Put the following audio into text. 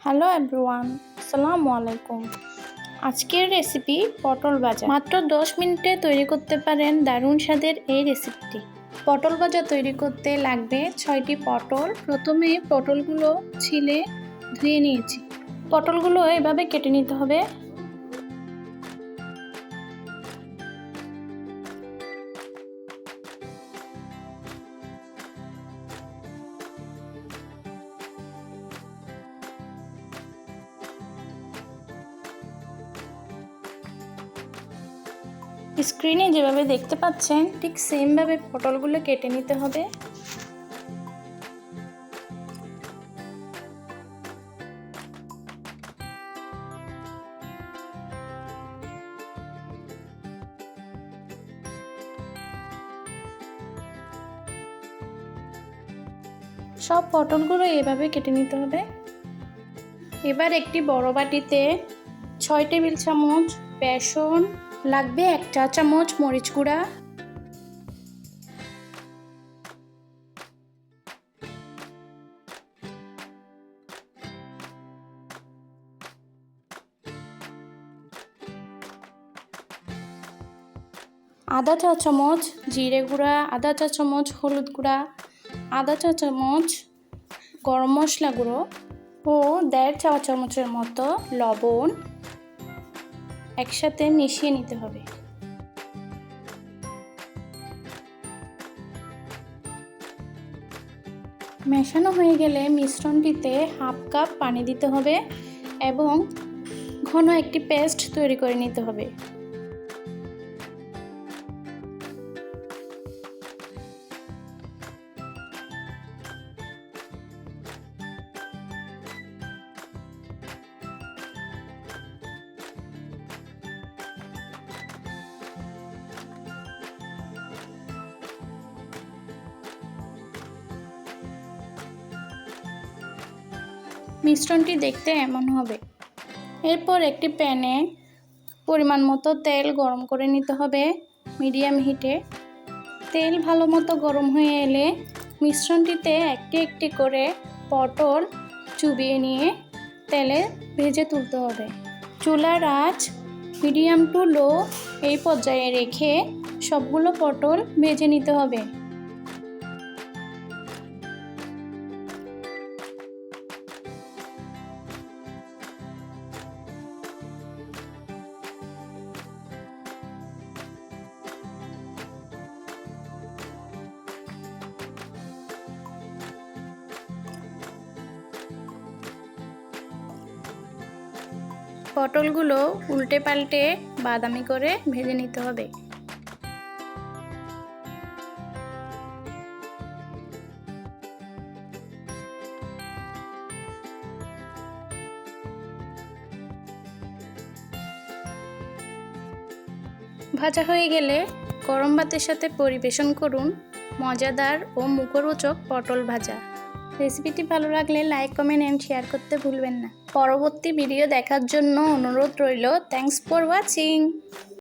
Hello everyone, আসসালামু আলাইকুম। আজকের রেসিপি পটল ভাজা। মাত্র 10 মিনিটে তৈরি করতে পারেন দারুণ স্বাদের এই রেসিপিটি। পটল ভাজা তৈরি করতে লাগবে 6টি পটল। প্রথমে পটলগুলো ছিলে ধুয়ে নিয়েছি। পটলগুলো এভাবে কেটে নিতে হবে। স্ক্রিনে যেভাবে দেখতে পাচ্ছেন ঠিক সেমভাবে পটলগুলো কেটে নিতে হবে। সব পটলগুলো এভাবে কেটে নিতে হবে। এবার একটি বড় বাটিতে 6 টেবিল চামচ বেসন লাগবে, 1 চা চামচ মরিচ গুঁড়া, আধা চা চামচ জিরে গুঁড়া, আধা চা চামচ হলুদ গুঁড়া, আধা চা চামচ গরম মশলা গুঁড়ো ও 1.5 চা চামচের মতো লবণ একসাথে মিশিয়ে নিতে হবে। মেশানো হয়ে গেলে মিশ্রণটিতে 1/2 কাপ পানি দিতে হবে এবং ঘন একটি পেস্ট তৈরি করে নিতে হবে। মিশ্রণটি দেখতে এমন হবে। এরপর একটি প্যানে পরিমাণ মতো তেল গরম করে নিতে হবে মিডিয়াম হিটে। তেল ভালো মতো গরম হয়ে এলে মিশ্রণটিতে একটি একটি করে পটল চুবিয়ে নিয়ে তেলে ভেজে তুলতে হবে। চুলার আঁচ মিডিয়াম টু লো এই পর্যায়ে রেখে সবগুলো পটল ভেজে নিতে হবে। পটলগুলো উল্টে পাল্টে বাদামি করে ভেজে নিতে হবে। ভাজা হয়ে গেলে গরম ভাতের সাথে পরিবেশন করুন মজাদার ও মুখরোচক পটল ভাজা। রেসিপিটি ভালো লাগলে লাইক, কমেন্ট এন্ড শেয়ার করতে ভুলবেন না। পরবর্তী ভিডিও দেখার জন্য অনুরোধ রইল। Thanks for watching.